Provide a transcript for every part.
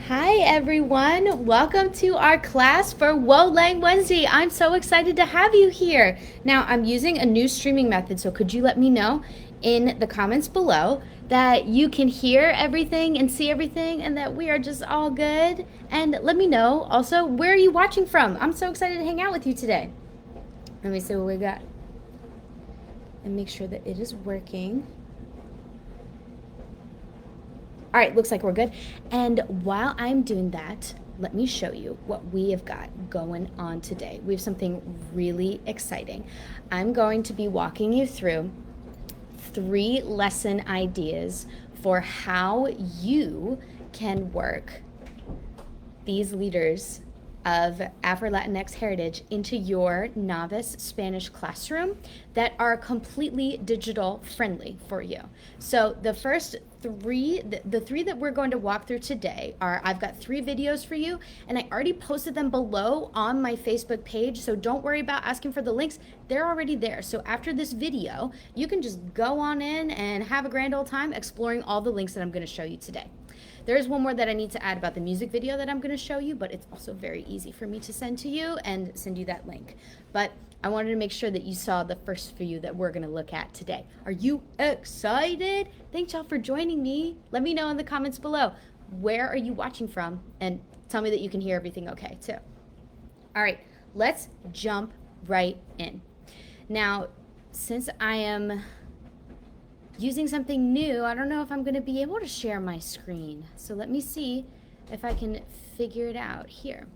Hi everyone, welcome to our class for WoLang Wednesday. I'm so excited to have you here. Now I'm using a new streaming method, so could you let me know in the comments below that you can hear everything and see everything and that we are just all good? And let me know also, where are you watching from? I'm so excited to hang out with you today. Let me see what we got and make sure that it is working. All right, looks like we're good. And while I'm doing that, let me show you what we have got going on today. We have something really exciting. I'm going to be walking you through 3 lesson ideas for how you can work these leaders of Afro-Latinx heritage into your novice Spanish classroom that are completely digital friendly for you. So the first 3, the 3 that we're going to walk through today are, I've got 3 videos for you and I already posted them below on my Facebook page, so don't worry about asking for the links. They're already there. So after this video, you can just go on in and have a grand old time exploring all the links that I'm going to show you today. There is one more that I need to add about the music video that I'm going to show you, but it's also very easy for me to send to you and send you that link. But I wanted to make sure that you saw the first few that we're going to look at today. Are you excited? Thanks y'all for joining me. Let me know in the comments below, where are you watching from? And tell me that you can hear everything okay too. All right, let's jump right in. Now, since I am using something new, I don't know if I'm going to be able to share my screen. So let me see if I can figure it out here.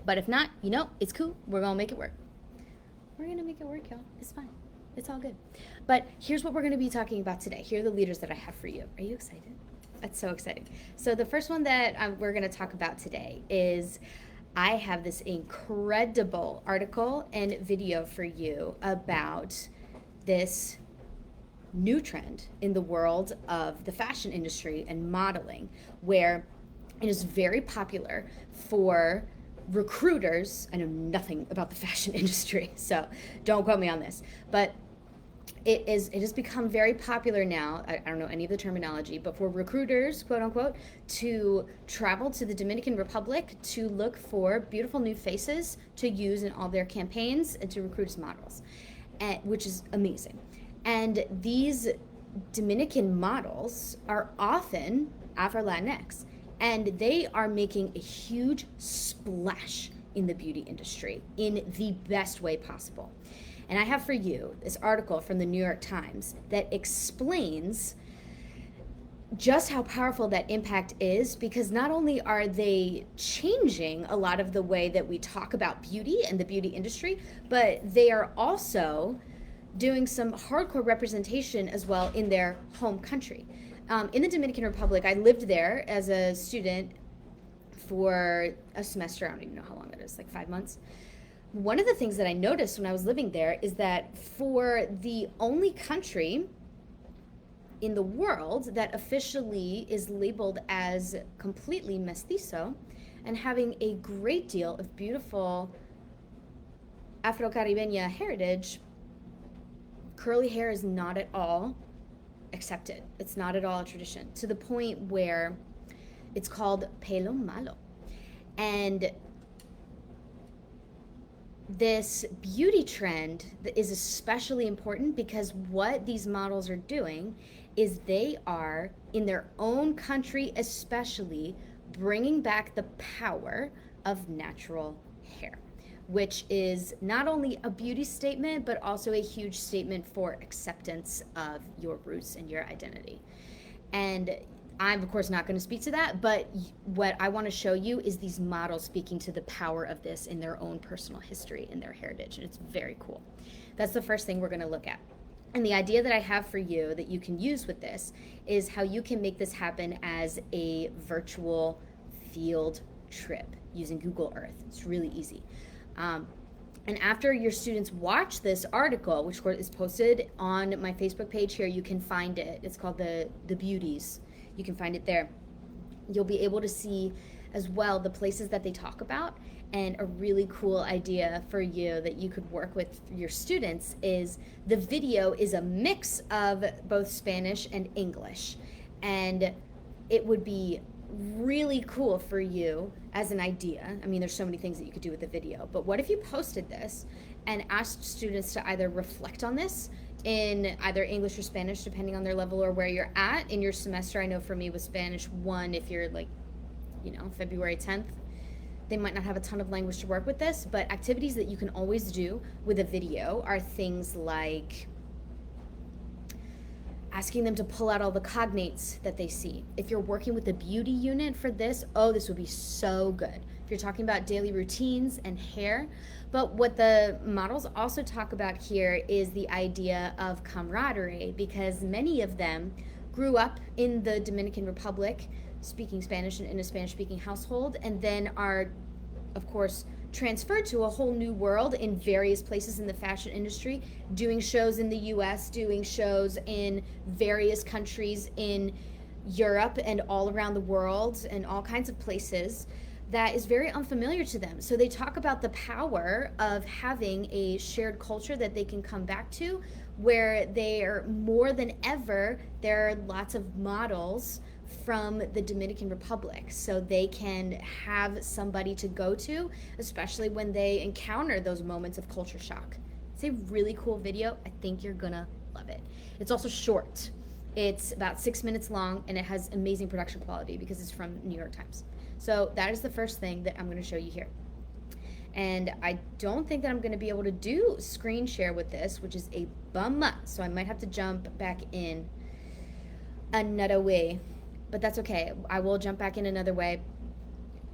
But if not, you know, it's cool. We're going to make it work. We're going to make it work, y'all. It's fine. It's all good. But here's what we're going to be talking about today. Here are the leaders that I have for you. Are you excited? That's so exciting. So the first one that we're going to talk about today is, I have this incredible article and video for you about this new trend in the world of the fashion industry and modeling, where it is very popular for recruiters. I know nothing about the fashion industry, so don't quote me on this, but it has become very popular now. I don't know any of the terminology, but for recruiters, quote unquote, to travel to the Dominican Republic to look for beautiful new faces to use in all their campaigns and to recruit as models, which is amazing. And these Dominican models are often Afro-Latinx, and they are making a huge splash in the beauty industry in the best way possible. And I have for you this article from the New York Times that explains just how powerful that impact is, because not only are they changing a lot of the way that we talk about beauty and the beauty industry, but they are also doing some hardcore representation as well in their home country. In the Dominican Republic, I lived there as a student for a semester. I don't even know how long it is, like 5 months. One of the things that I noticed when I was living there is that for the only country in the world that officially is labeled as completely mestizo and having a great deal of beautiful Afro-Caribeña heritage, curly hair is not at all accepted. It's not at all a tradition, to the point where it's called pelo malo. And this beauty trend is especially important because what these models are doing is they are, in their own country especially, bringing back the power of natural hair, which is not only a beauty statement, but also a huge statement for acceptance of your roots and your identity. And I'm, of course, not going to speak to that, but what I want to show you is these models speaking to the power of this in their own personal history and their heritage, and it's very cool. That's the first thing we're going to look at. And the idea that I have for you that you can use with this is how you can make this happen as a virtual field trip using Google Earth. It's really easy. And after your students watch this article, which is posted on my Facebook page here, you can find it. It's called the Beauties. You can find it there. You'll be able to see as well the places that they talk about. And a really cool idea for you that you could work with your students is the video is a mix of both Spanish and English. And it would be really cool for you as an idea. I mean, there's so many things that you could do with the video, but what if you posted this and asked students to either reflect on this in either English or Spanish, depending on their level or where you're at in your semester. I know for me with Spanish 1, if you're like, February 10th, they might not have a ton of language to work with this, but activities that you can always do with a video are things like asking them to pull out all the cognates that they see. If you're working with the beauty unit for this, this would be so good. If you're talking about daily routines and hair. But what the models also talk about here is the idea of camaraderie, because many of them grew up in the Dominican Republic speaking Spanish in a Spanish-speaking household, and then are, of course, transferred to a whole new world in various places in the fashion industry, doing shows in the US, doing shows in various countries in Europe and all around the world and all kinds of places that is very unfamiliar to them. So they talk about the power of having a shared culture that they can come back to, where they're more than ever, there are lots of models from the Dominican Republic, so they can have somebody to go to, especially when they encounter those moments of culture shock. It's a really cool video. I think you're gonna love it. It's also short. It's about 6 minutes long, and it has amazing production quality because it's from New York Times. So that is the first thing that I'm going to show you here. And I don't think that I'm going to be able to do screen share with this, which is a bummer. So I might have to jump back in another way. But that's okay. I will jump back in another way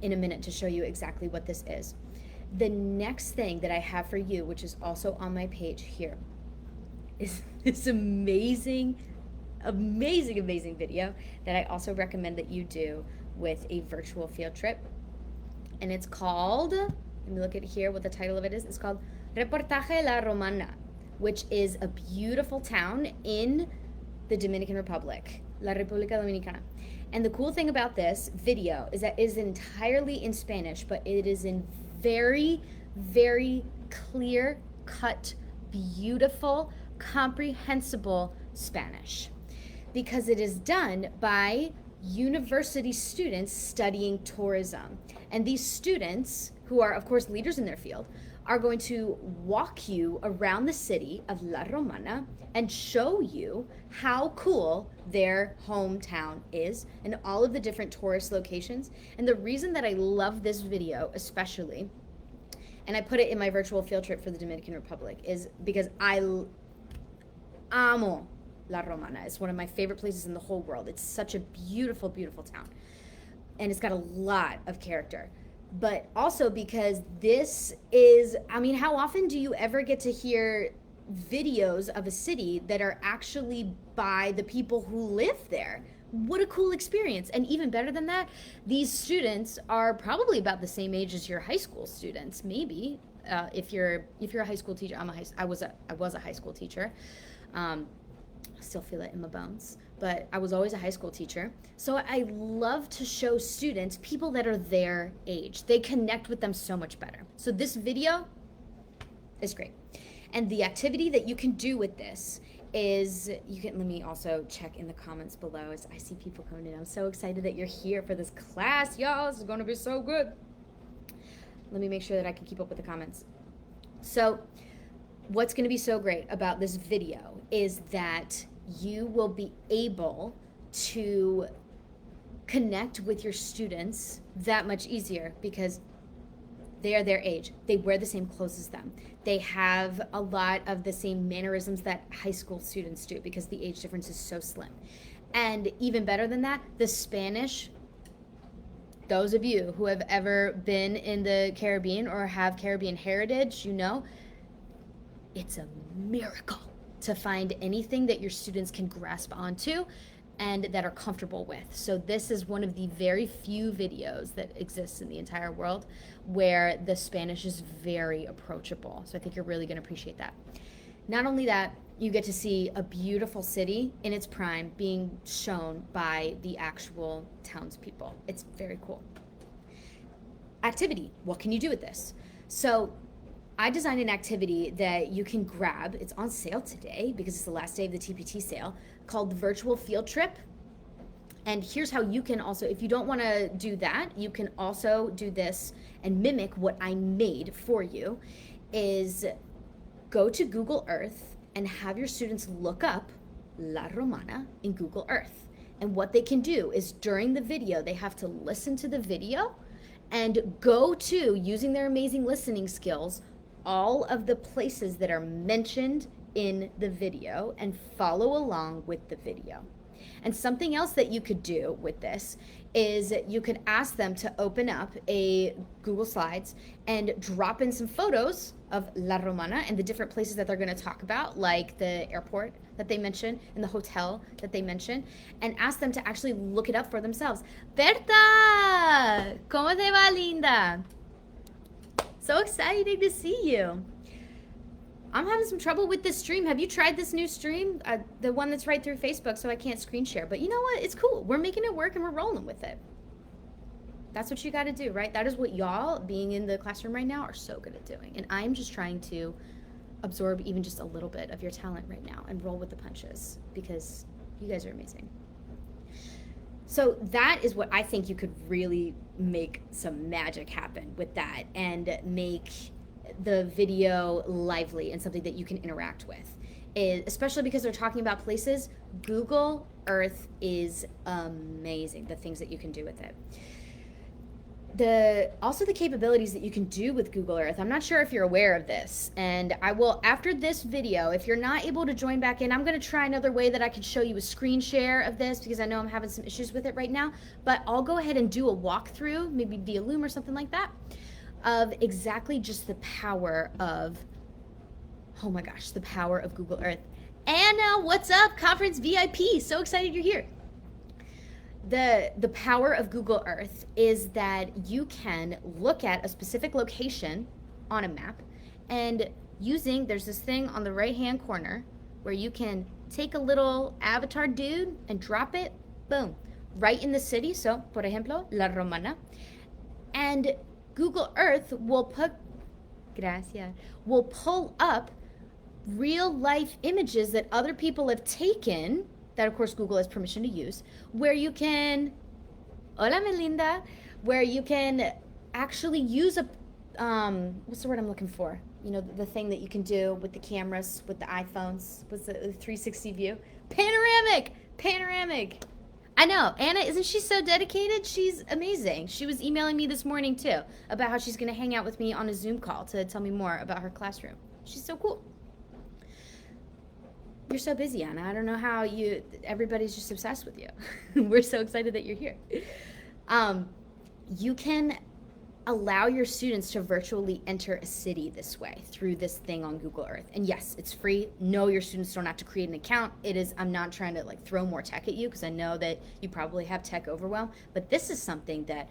in a minute to show you exactly what this is. The next thing that I have for you, which is also on my page here, is this amazing video that I also recommend that you do with a virtual field trip. And it's called, let me look at here what the title of it is. It's called Reportaje La Romana, which is a beautiful town in the Dominican Republic, La República Dominicana. And the cool thing about this video is that it is entirely in Spanish, but it is in very, very clear cut, beautiful, comprehensible Spanish, because it is done by university students studying tourism. And these students, who are of course leaders in their field, are going to walk you around the city of La Romana and show you how cool their hometown is and all of the different tourist locations. And the reason that I love this video especially, and I put it in my virtual field trip for the Dominican Republic, is because I amo La Romana. It's one of my favorite places in the whole world. It's such a beautiful, beautiful town. And it's got a lot of character. But also because this is, how often do you ever get to hear videos of a city that are actually by the people who live there? What a cool experience. And even better than that, these students are probably about the same age as your high school students, maybe. If you're a high school teacher, I was a high school teacher. I still feel it in my bones, but I was always a high school teacher. So I love to show students people that are their age. They connect with them so much better. So this video is great. And the activity that you can do with this is, let me also check in the comments below as I see people coming in. I'm so excited that you're here for this class, y'all. This is going to be so good. Let me make sure that I can keep up with the comments. So what's going to be so great about this video is that you will be able to connect with your students that much easier because they are their age. They wear the same clothes as them. They have a lot of the same mannerisms that high school students do because the age difference is so slim. And even better than that, the Spanish, those of you who have ever been in the Caribbean or have Caribbean heritage, it's a miracle to find anything that your students can grasp onto and that are comfortable with. So this is one of the very few videos that exists in the entire world where the Spanish is very approachable. So I think you're really going to appreciate that. Not only that, you get to see a beautiful city in its prime being shown by the actual townspeople. It's very cool. Activity, what can you do with this? So I designed an activity that you can grab. It's on sale today because it's the last day of the TPT sale, called the Virtual Field Trip. And here's how you can also, if you don't want to do that, you can also do this and mimic what I made for you, is go to Google Earth and have your students look up La Romana in Google Earth. And what they can do is during the video, they have to listen to the video and go to, using their amazing listening skills, all of the places that are mentioned in the video and follow along with the video. And something else that you could do with this is you could ask them to open up a Google Slides and drop in some photos of La Romana and the different places that they're going to talk about, like the airport that they mentioned and the hotel that they mentioned, and ask them to actually look it up for themselves. Berta! ¿Cómo te va, linda? So exciting to see you. I'm having some trouble with this stream. Have you tried this new stream? The one that's right through Facebook, so I can't screen share. But you know what? It's cool. We're making it work and we're rolling with it. That's what you got to do, right? That is what y'all, being in the classroom right now, are so good at doing. And I'm just trying to absorb even just a little bit of your talent right now and roll with the punches, because you guys are amazing. So that is what I think you could really make some magic happen with that and make the video lively and something that you can interact with. Especially because they're talking about places, Google Earth is amazing, the things that you can do with it. Also the capabilities that you can do with Google Earth. I'm not sure if you're aware of this, and I will, after this video, if you're not able to join back in, I'm going to try another way that I can show you a screen share of this, because I know I'm having some issues with it right now, but I'll go ahead and do a walkthrough, maybe via Loom or something like that, of exactly just the power of, oh my gosh, the power of Google Earth. Anna, what's up? Conference VIP, so excited you're here. The power of Google Earth is that you can look at a specific location on a map, and there's this thing on the right hand corner where you can take a little avatar dude and drop it, boom, right in the city. So, por ejemplo, La Romana. And Google Earth will pull up real life images that other people have taken, that of course Google has permission to use, where you can, hola Melinda, where you can actually use a, what's the word I'm looking for? You know, the thing that you can do with the cameras, with the iPhones, what's the 360 view? Panoramic. I know, Anna, isn't she so dedicated? She's amazing. She was emailing me this morning too about how she's gonna hang out with me on a Zoom call to tell me more about her classroom. She's so cool. You're so busy, Anna. I don't know how everybody's just obsessed with you. We're so excited that you're here. You can allow your students to virtually enter a city this way through this thing on Google Earth. And yes, it's free. No, your students don't have to create an account. I'm not trying to like throw more tech at you, because I know that you probably have tech overwhelm, but this is something that,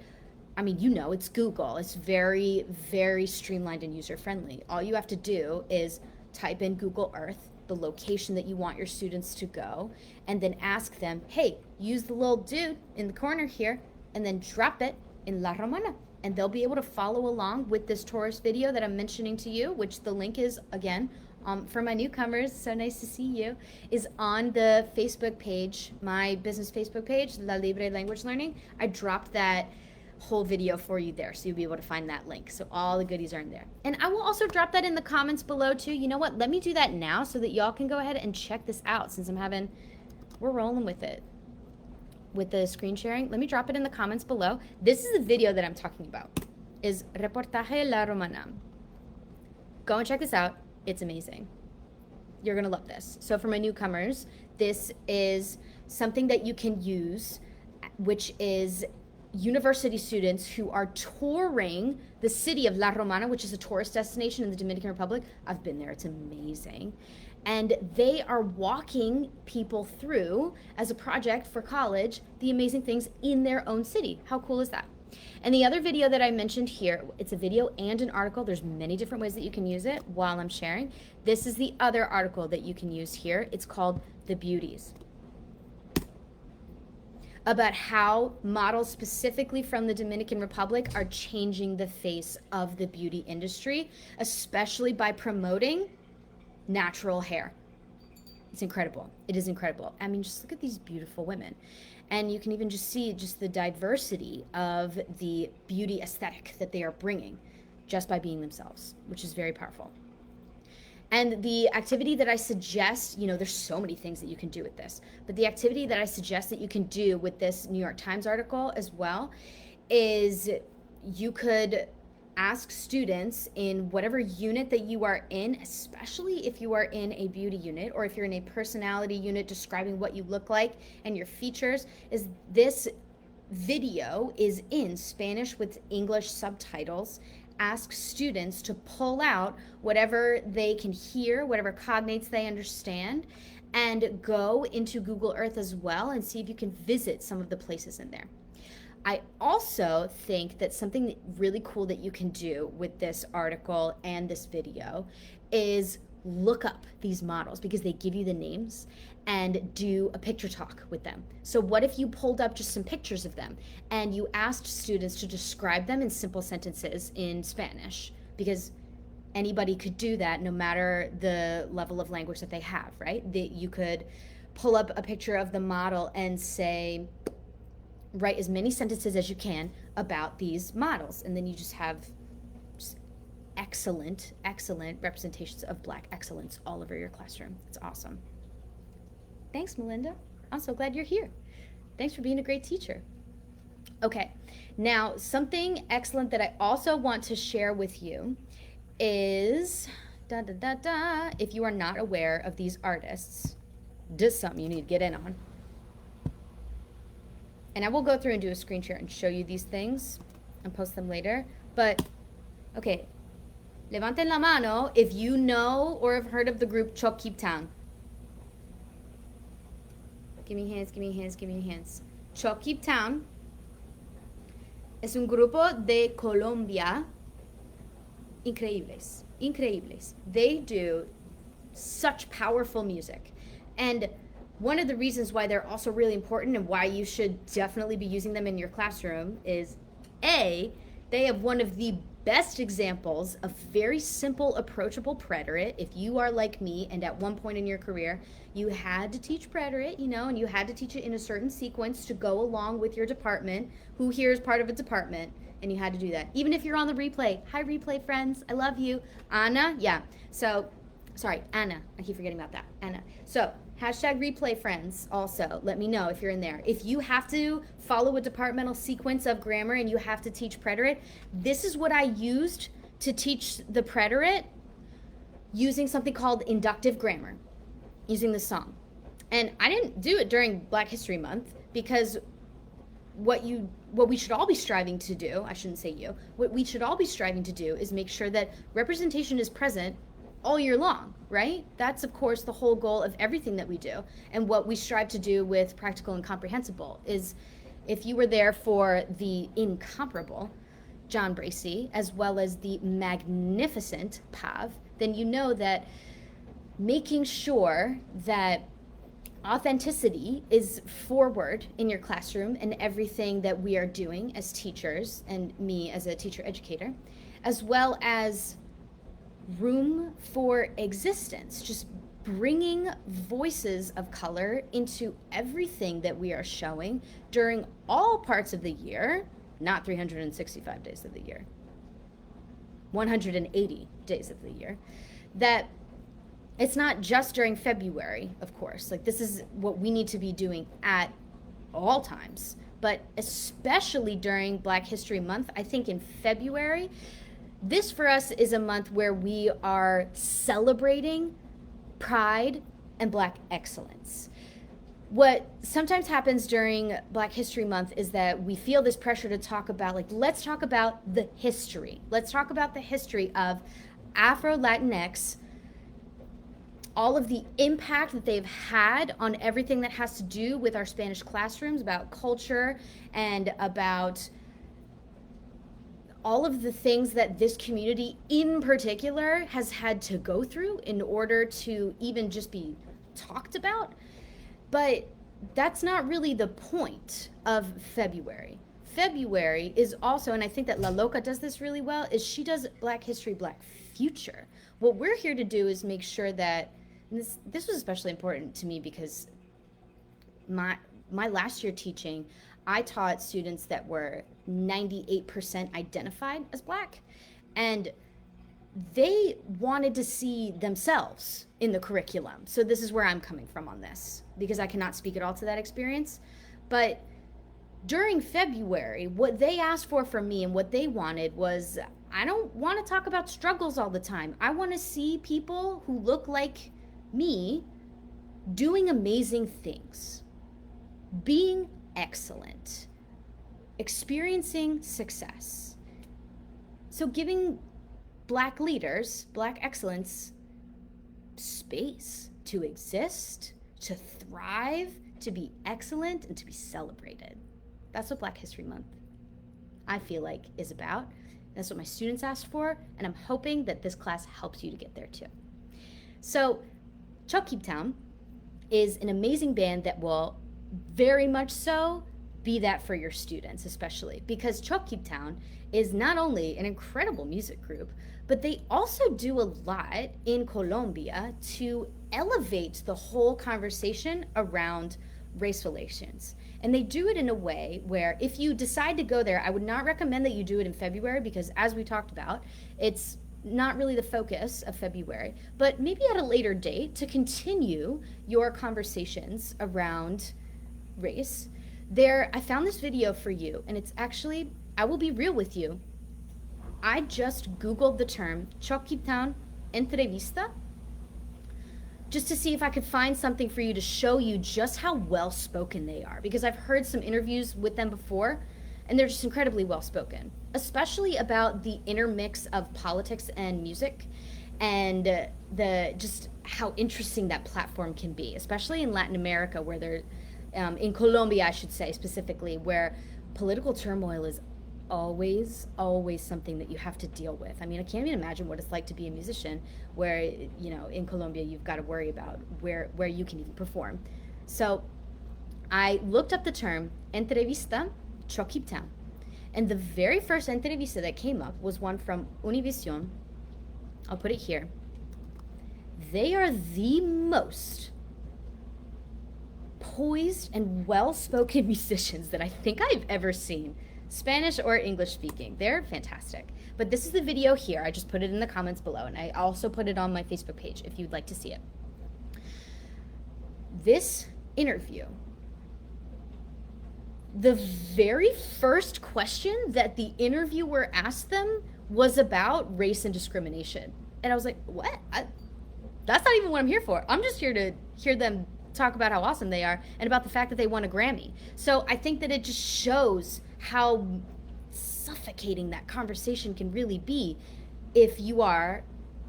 I mean, you know, it's Google. It's very, very streamlined and user-friendly. All you have to do is type in Google Earth, the location that you want your students to go, and then ask them, hey, use the little dude in the corner here, and then drop it in La Romana. And they'll be able to follow along with this tourist video that I'm mentioning to you, which the link is, again, for my newcomers, so nice to see you, is on the Facebook page, my business Facebook page, La Libre Language Learning. I dropped that whole video for you there, so you'll be able to find that link. So all the goodies are in there. And I will also drop that in the comments below too. You know what? Let me do that now so that y'all can go ahead and check this out, since we're rolling with it. With the screen sharing, let me drop it in the comments below. This is the video that I'm talking about, is Reportaje La Romana. Go and check this out. It's amazing. You're gonna love this. So for my newcomers, this is something that you can use, which is university students who are touring the city of La Romana, which is a tourist destination in the Dominican Republic. I've been there, it's amazing. And they are walking people through, as a project for college, the amazing things in their own city. How cool is that? And the other video that I mentioned here, it's a video and an article. There's many different ways that you can use it while I'm sharing. This is the other article that you can use here. It's called The Beauties, about how models specifically from the Dominican Republic are changing the face of the beauty industry, especially by promoting natural hair. It's incredible. It is incredible. I mean, just look at these beautiful women. And you can even just see just the diversity of the beauty aesthetic that they are bringing just by being themselves, which is very powerful. And the activity that I suggest, you know, there's so many things that you can do with this, but the activity that I suggest that you can do with this New York Times article as well is you could ask students in whatever unit that you are in, especially if you are in a beauty unit or if you're in a personality unit describing what you look like and your features, is this video is in Spanish with English subtitles. Ask students to pull out whatever they can hear, whatever cognates they understand, and go into Google Earth as well and see if you can visit some of the places in there. I also think that something really cool that you can do with this article and this video is look up these models because they give you the names and do a picture talk with them. So what if you pulled up just some pictures of them and you asked students to describe them in simple sentences in Spanish? Because anybody could do that no matter the level of language that they have, right? You could pull up a picture of the model and say, write as many sentences as you can about these models. And then you just have excellent representations of Black excellence all over your classroom. It's awesome. Thanks, Melinda. I'm so glad you're here. Thanks for being a great teacher. Okay, now something excellent that I also want to share with you is, if you are not aware of these artists, this is something you need to get in on. And I will go through and do a screen share and show you these things and post them later. But, okay, levanten la mano if you know or have heard of the group ChocQuibTown. Give me hands, give me hands, give me hands. ChocQuibTown es un grupo de Colombia. Increíbles, increíbles. They do such powerful music. And one of the reasons why they're also really important and why you should definitely be using them in your classroom is A, they have one of the best examples of very simple, approachable preterite. If you are like me and at one point in your career, you had to teach preterite, you know, and you had to teach it in a certain sequence to go along with your department. Who here is part of a department? And you had to do that. Even if you're on the replay. Hi, replay friends. I love you. Anna, yeah. So, sorry, Anna. I keep forgetting about that. Anna. So, hashtag replay friends also. Let me know if you're in there. If you have to follow a departmental sequence of grammar and you have to teach preterite, this is what I used to teach the preterite using something called inductive grammar, using the song. And I didn't do it during Black History Month because what we should all be striving to do, I shouldn't say you, what we should all be striving to do is make sure that representation is present all year long, right? That's, of course, the whole goal of everything that we do. And what we strive to do with Practical and Comprehensible is, if you were there for the incomparable John Bracey, as well as the magnificent Pav, then you know that making sure that authenticity is forward in your classroom and everything that we are doing as teachers, and me as a teacher educator, as well as room for existence, just bringing voices of color into everything that we are showing during all parts of the year, not 365 days of the year, 180 days of the year, that it's not just during February, of course. Like, this is what we need to be doing at all times, but especially during Black History Month. I think in February, this for us is a month where we are celebrating pride and Black excellence. What sometimes happens during Black History Month is that we feel this pressure to talk about, like, let's talk about the history. Let's talk about the history of Afro-Latinx, all of the impact that they've had on everything that has to do with our Spanish classrooms, about culture and about all of the things that this community in particular has had to go through in order to even just be talked about. But that's not really the point of February. February is also, and I think that La Loca does this really well, is she does Black History, Black Future. What we're here to do is make sure that And this was especially important to me because my last year teaching, I taught students that were 98% identified as Black, and they wanted to see themselves in the curriculum. So this is where I'm coming from on this, because I cannot speak at all to that experience. But during February, what they asked for from me and what they wanted was, I don't want to talk about struggles all the time. I want to see people who look like me doing amazing things, being excellent, experiencing success. So giving Black leaders, Black excellence, space to exist, to thrive, to be excellent, and to be celebrated. That's what Black History Month, I feel like, is about. That's what my students asked for, and I'm hoping that this class helps you to get there too. So ChocQuibTown is an amazing band that will very much so be that for your students, especially because ChocQuibTown is not only an incredible music group, but they also do a lot in Colombia to elevate the whole conversation around race relations. And they do it in a way where if you decide to go there, I would not recommend that you do it in February because, as we talked about, it's not really the focus of February, but maybe at a later date to continue your conversations around race. I found this video for you, and it's actually, I will be real with you, I just Googled the term ChocQuibTown entrevista just to see if I could find something for you to show you just how well spoken they are, because I've heard some interviews with them before and they're just incredibly well spoken, especially about the intermix of politics and music and the just how interesting that platform can be, especially in Latin America, where they're in Colombia, I should say specifically, where political turmoil is always something that you have to deal with. I mean, I can't even imagine what it's like to be a musician where, you know, in Colombia you've got to worry about where you can even perform. So I looked up the term entrevista ChocQuibTown, and the very first entrevista that came up was one from Univision. I'll put it here. They are the most poised and well-spoken musicians that I think I've ever seen, Spanish or English speaking. They're fantastic. But this is the video here. I just put it in the comments below, and I also put it on my Facebook page if you'd like to see it. This interview, the very first question that the interviewer asked them was about race and discrimination. And I was like, what? That's not even what I'm here for. I'm just here to hear them talk about how awesome they are and about the fact that they won a Grammy. So I think that it just shows how suffocating that conversation can really be if you are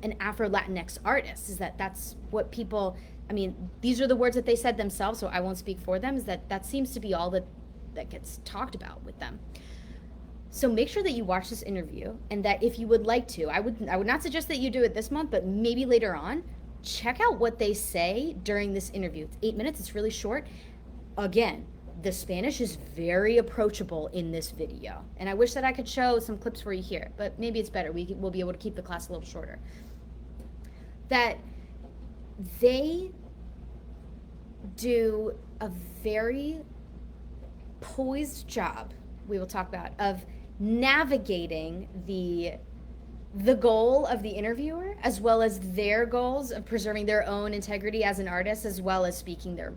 an Afro-Latinx artist. Is that's what people, I mean, these are the words that they said themselves, so I won't speak for them, is that seems to be all that gets talked about with them. So make sure that you watch this interview, and that if you would like to, I would not suggest that you do it this month, but maybe later on, check out what they say during this interview. It's 8 minutes, it's really short. Again, the Spanish is very approachable in this video. And I wish that I could show some clips for you here, but maybe it's better. We'll be able to keep the class a little shorter. That they do a very poised job, we will talk about, of navigating the goal of the interviewer, as well as their goals of preserving their own integrity as an artist, as well as speaking their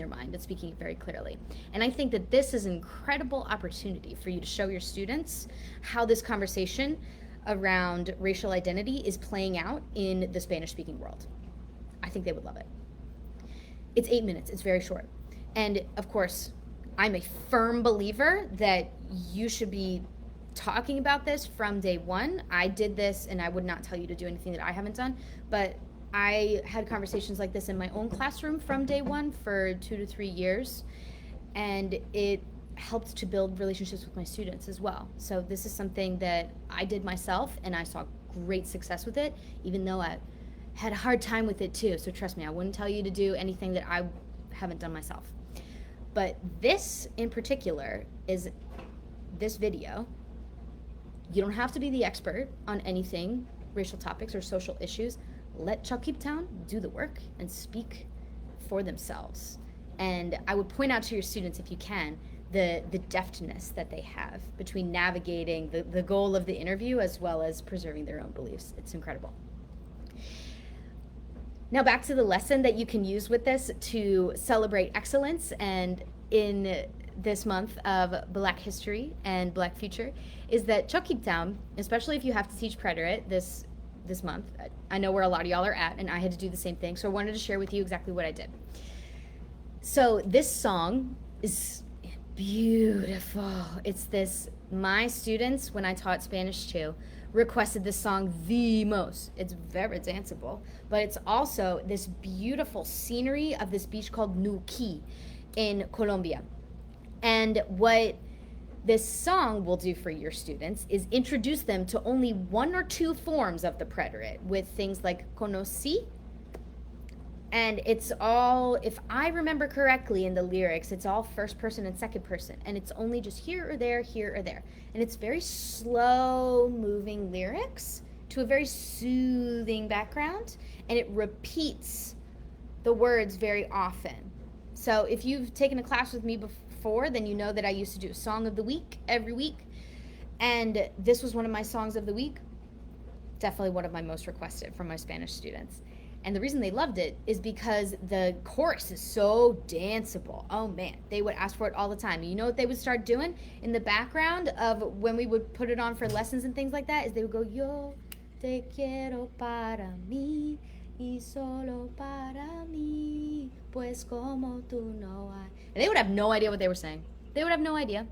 mind and speaking it very clearly. And I think that this is an incredible opportunity for you to show your students how this conversation around racial identity is playing out in the Spanish-speaking world. I think they would love it. It's 8 minutes, it's very short. And of course, I'm a firm believer that you should be talking about this from day one. I did this, and I would not tell you to do anything that I haven't done, but I had conversations like this in my own classroom from day one for 2 to 3 years, and it helped to build relationships with my students as well. So this is something that I did myself, and I saw great success with it, even though I had a hard time with it too. So trust me, I wouldn't tell you to do anything that I haven't done myself. But this in particular is this video. You don't have to be the expert on anything, racial topics or social issues, let ChocQuibTown do the work and speak for themselves. And I would point out to your students, if you can, the deftness that they have between navigating the goal of the interview as well as preserving their own beliefs. It's incredible. Now back to the lesson that you can use with this to celebrate excellence, and in this month of Black History and Black Future, is that ChocQuibTown, especially if you have to teach preterite this month, I know where a lot of y'all are at, and I had to do the same thing, so I wanted to share with you exactly what I did. So this song is beautiful. It's this, my students, when I taught Spanish too, requested this song the most. It's very danceable, but it's also this beautiful scenery of this beach called Nuquí in Colombia. And what this song will do for your students is introduce them to only one or two forms of the preterite with things like conocí. And it's all, if I remember correctly in the lyrics, it's all first person and second person. And it's only just here or there, here or there. And it's very slow moving lyrics to a very soothing background. And it repeats the words very often. So if you've taken a class with me before, then you know that I used to do a song of the week every week. And this was one of my songs of the week. Definitely one of my most requested from my Spanish students. And the reason they loved it is because the chorus is so danceable. Oh man, they would ask for it all the time. And you know what they would start doing in the background of when we would put it on for lessons and things like that, is they would go, yo te quiero para mí y solo para mí, pues como tú no hay. And they would have no idea what they were saying. They would have no idea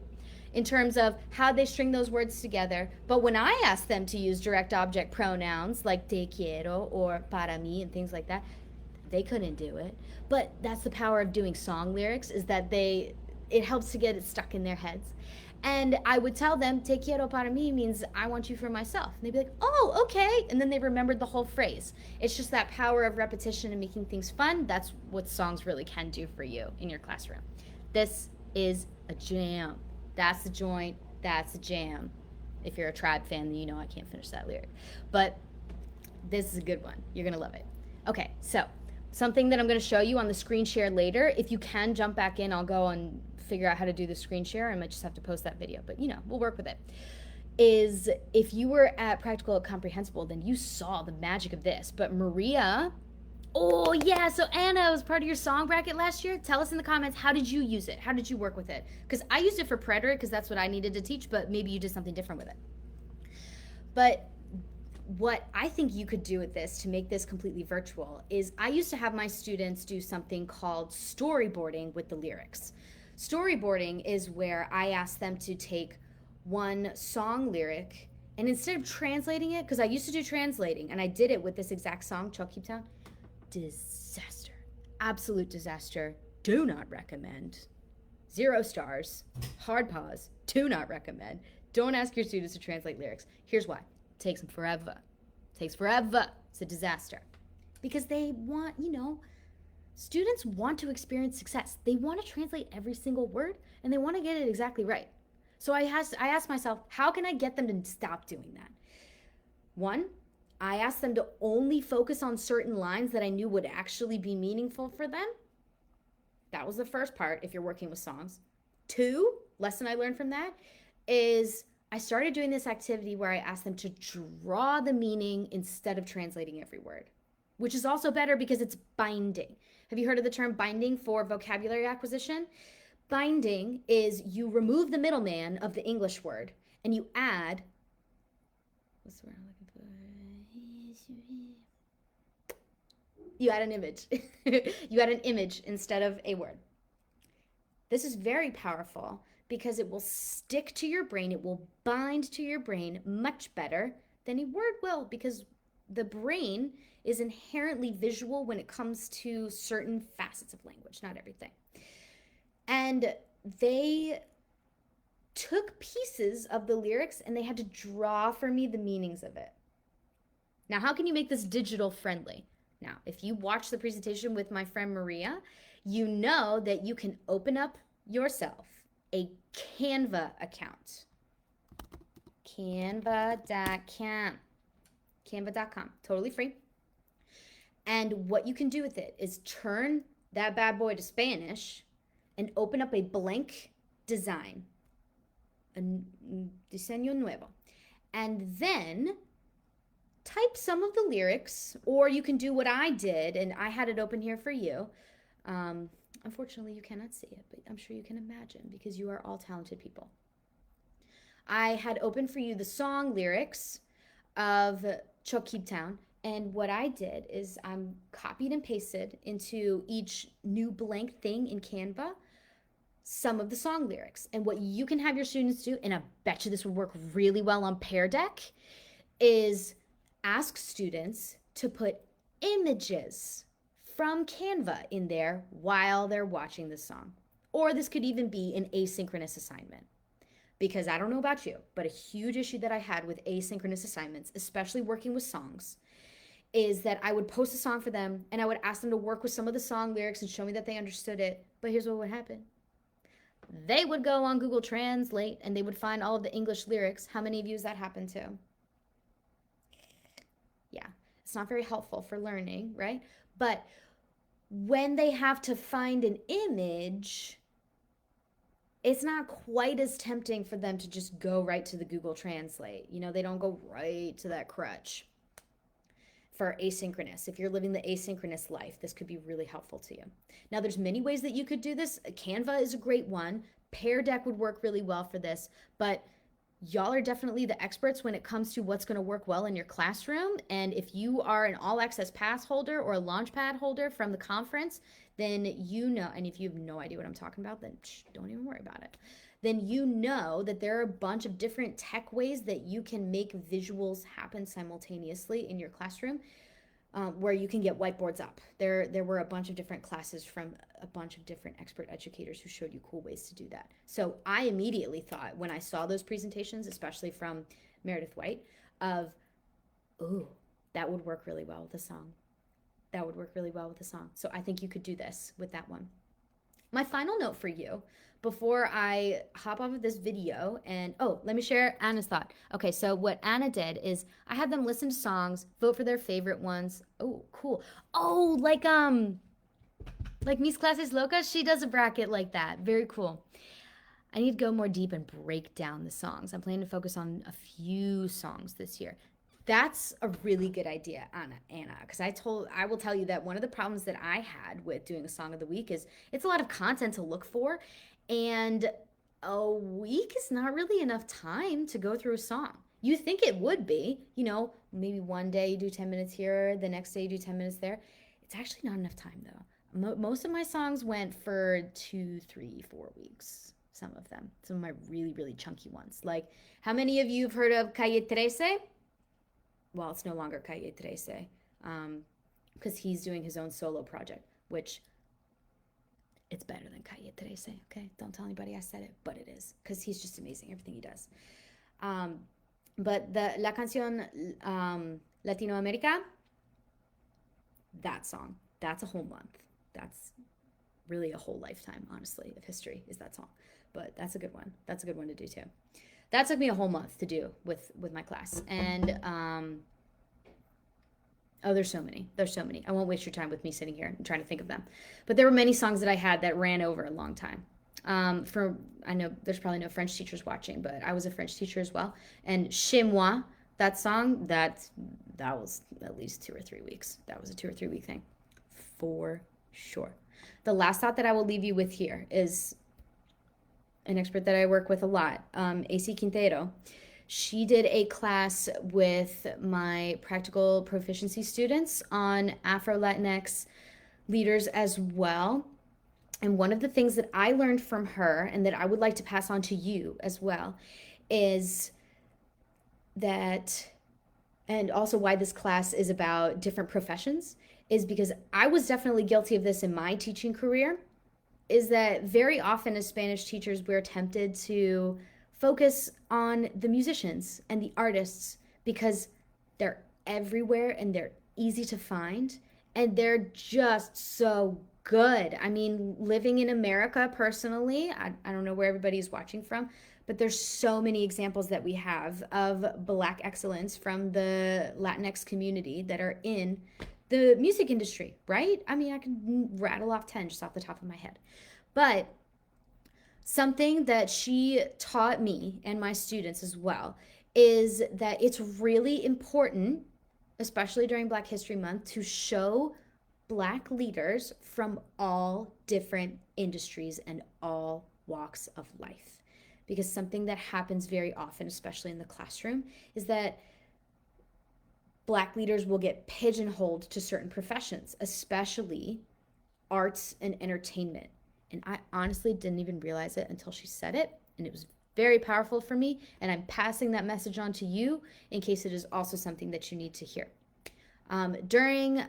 in terms of how they string those words together. But when I asked them to use direct object pronouns like te quiero or para mí and things like that, they couldn't do it. But that's the power of doing song lyrics, is that it helps to get it stuck in their heads. And I would tell them, te quiero para mí means I want you for myself. And they'd be like, oh, okay. And then they remembered the whole phrase. It's just that power of repetition and making things fun. That's what songs really can do for you in your classroom. This is a jam. That's the joint, that's the jam. If you're a Tribe fan, then you know I can't finish that lyric. But this is a good one. You're going to love it. Okay, so something that I'm going to show you on the screen share later. If you can jump back in, I'll go and figure out how to do the screen share. I might just have to post that video, but we'll work with it. Is if you were at Practical and Comprehensible, then you saw the magic of this. But Maria, oh yeah, so Anna was part of your song bracket last year. Tell us in the comments, how did you use it? How did you work with it? Because I used it for preterite because that's what I needed to teach, but maybe you did something different with it. But what I think you could do with this to make this completely virtual is I used to have my students do something called storyboarding with the lyrics. Storyboarding is where I ask them to take one song lyric, and instead of translating it, because I used to do translating, and I did it with this exact song, ChocQuibTown. Disaster. Absolute disaster. Do not recommend. 0 stars. Hard pause. Do not recommend. Don't ask your students to translate lyrics. Here's why. It takes them forever. It takes forever. It's a disaster. Because they want, students want to experience success. They want to translate every single word, and they want to get it exactly right. So I asked myself, how can I get them to stop doing that? One, I asked them to only focus on certain lines that I knew would actually be meaningful for them. That was the first part if you're working with songs. 2, lesson I learned from that is I started doing this activity where I asked them to draw the meaning instead of translating every word, which is also better because it's binding. Have you heard of the term binding for vocabulary acquisition? Binding is you remove the middleman of the English word and you add, what's the word I'm looking for? You add an image. You add an image instead of a word. This is very powerful because it will stick to your brain. It will bind to your brain much better than a word will, because the brain is inherently visual when it comes to certain facets of language, not everything. And they took pieces of the lyrics and they had to draw for me the meanings of it. Now, how can you make this digital friendly? Now, if you watch the presentation with my friend Maria, you know that you can open up yourself a Canva account. Canva.com. Totally free. And what you can do with it is turn that bad boy to Spanish and open up a blank design, a diseño nuevo. And then type some of the lyrics, or you can do what I did, and I had it open here for you. Unfortunately, you cannot see it, but I'm sure you can imagine because you are all talented people. I had open for you the song lyrics of ChocQuibTown, and what I did is I'm copied and pasted into each new blank thing in Canva some of the song lyrics. And what you can have your students do, and I bet you this would work really well on Pear Deck, is ask students to put images from Canva in there while they're watching the song. Or this could even be an asynchronous assignment. Because I don't know about you, but a huge issue that I had with asynchronous assignments, especially working with songs, is that I would post a song for them and I would ask them to work with some of the song lyrics and show me that they understood it. But here's what would happen. They would go on Google Translate and they would find all of the English lyrics. How many of you has that happened to? Yeah, it's not very helpful for learning, right? But when they have to find an image, it's not quite as tempting for them to just go right to the Google Translate. You know, they don't go right to that crutch. For asynchronous, if you're living the asynchronous life, this could be really helpful to you. Now, there's many ways that you could do this. Canva is a great one. Pear Deck would work really well for this, but y'all are definitely the experts when it comes to what's going to work well in your classroom. And if you are an all access pass holder or a launchpad holder from the conference, then you know, and if you have no idea what I'm talking about, then don't even worry about it. Then you know that there are a bunch of different tech ways that you can make visuals happen simultaneously in your classroom, where you can get whiteboards up. There were a bunch of different classes from a bunch of different expert educators who showed you cool ways to do that. So I immediately thought when I saw those presentations, especially from Meredith White, of, ooh, that would work really well with a song. That would work really well with a song. So I think you could do this with that one. My final note for you before I hop off of this video, and let me share Anna's thought. Okay, so what Anna did is I had them listen to songs, vote for their favorite ones. Oh, cool. Oh, like Mis Clases Locas, she does a bracket like that. Very cool. I need to go more deep and break down the songs. I'm planning to focus on a few songs this year. That's a really good idea, Anna, because I will tell you that one of the problems that I had with doing a song of the week is it's a lot of content to look for, and a week is not really enough time to go through a song. You think it would be, you know, maybe one day you do 10 minutes here, the next day you do 10 minutes there. It's actually not enough time though. Most of my songs went for 2, 3, 4 weeks. Some of them, some of my really, really chunky ones. Like, how many of you have heard of Calle 13? Well, it's no longer Calle 13, because he's doing his own solo project, which it's better than Calle 13, okay? Don't tell anybody I said it, but it is, because he's just amazing, everything he does. But the La Canción Latinoamérica, that song, that's a whole month. That's really a whole lifetime, honestly, of history is that song. But that's a good one. That's a good one to do too. That took me a whole month to do with my class. And there's so many. There's so many. I won't waste your time with me sitting here and trying to think of them. But there were many songs that I had that ran over a long time. I know there's probably no French teachers watching, but I was a French teacher as well. And Chez Moi, that song, that was at least 2 or 3 weeks. That was a 2 or 3 week thing, for sure. The last thought that I will leave you with here is an expert that I work with a lot, AC Quintero. She did a class with my practical proficiency students on Afro-Latinx leaders as well. And one of the things that I learned from her and that I would like to pass on to you as well is that, and also why this class is about different professions, is because I was definitely guilty of this in my teaching career, is that very often as Spanish teachers, we're tempted to focus on the musicians and the artists because they're everywhere and they're easy to find and they're just so good. I mean, living in America personally, I don't know where everybody's watching from, but there's so many examples that we have of Black excellence from the Latinx community that are in the music industry, right? I mean, I can rattle off 10 just off the top of my head. But something that she taught me and my students as well is that it's really important, especially during Black History Month, to show Black leaders from all different industries and all walks of life. Because something that happens very often, especially in the classroom, is that Black leaders will get pigeonholed to certain professions, especially arts and entertainment. And I honestly didn't even realize it until she said it. And it was very powerful for me. And I'm passing that message on to you in case it is also something that you need to hear. During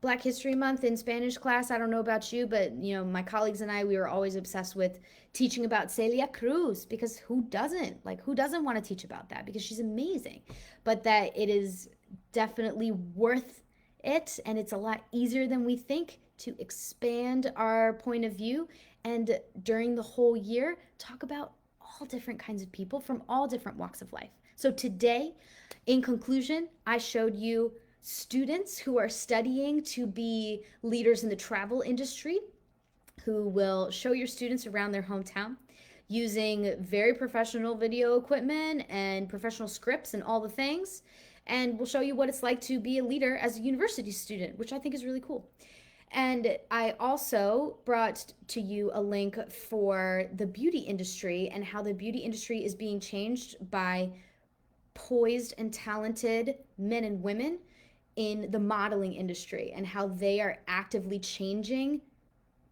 Black History Month in Spanish class, I don't know about you, but my colleagues and I, we were always obsessed with teaching about Celia Cruz, because who doesn't want to teach about that? Because she's amazing. But that it is definitely worth it, and it's a lot easier than we think to expand our point of view, and during the whole year talk about all different kinds of people from all different walks of life. So today, in conclusion, I showed you students who are studying to be leaders in the travel industry, who will show your students around their hometown using very professional video equipment and professional scripts and all the things. And we'll show you what it's like to be a leader as a university student, which I think is really cool. And I also brought to you a link for the beauty industry and how the beauty industry is being changed by poised and talented men and women in the modeling industry, and how they are actively changing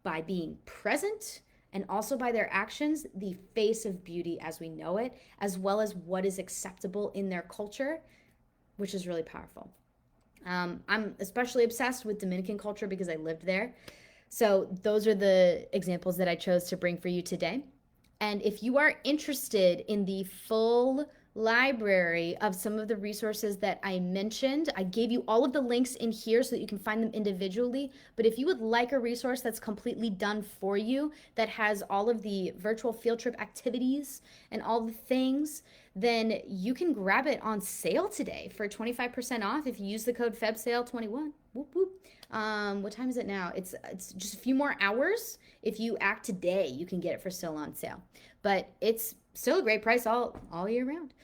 by being present and also by their actions the face of beauty as we know it, as well as what is acceptable in their culture, which is really powerful. I'm especially obsessed with Dominican culture because I lived there. So those are the examples that I chose to bring for you today. And if you are interested in the full library of some of the resources that I mentioned, I gave you all of the links in here so that you can find them individually. But if you would like a resource that's completely done for you, that has all of the virtual field trip activities and all the things, then you can grab it on sale today for 25% off if you use the code FEBSALE21. Whoop, whoop. What time is it now? It's just a few more hours. If you act today, you can get it for still on sale. But it's still a great price all year round.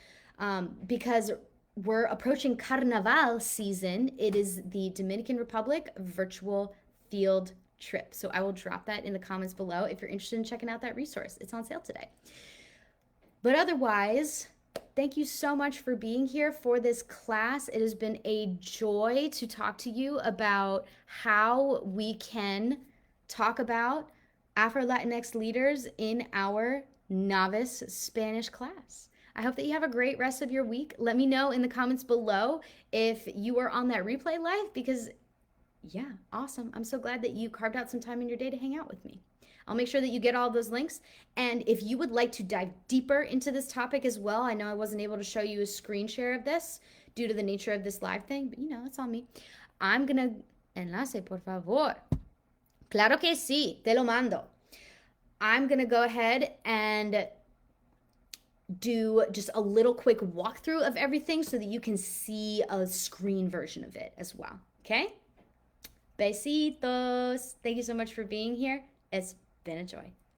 Because we're approaching Carnaval season. It is the Dominican Republic virtual field trip. So I will drop that in the comments below if you're interested in checking out that resource. It's on sale today. But otherwise, thank you so much for being here for this class. It has been a joy to talk to you about how we can talk about Afro-Latinx leaders in our novice Spanish class. I hope that you have a great rest of your week. Let me know in the comments below if you are on that replay live, because yeah, awesome. I'm so glad that you carved out some time in your day to hang out with me. I'll make sure that you get all those links. And if you would like to dive deeper into this topic as well, I know I wasn't able to show you a screen share of this due to the nature of this live thing, but it's on me. I'm gonna enlace, por favor. Claro que sí, te lo mando. I'm gonna go ahead and do just a little quick walkthrough of everything so that you can see a screen version of it as well. Okay? Besitos. Thank you so much for being here. It's been a joy.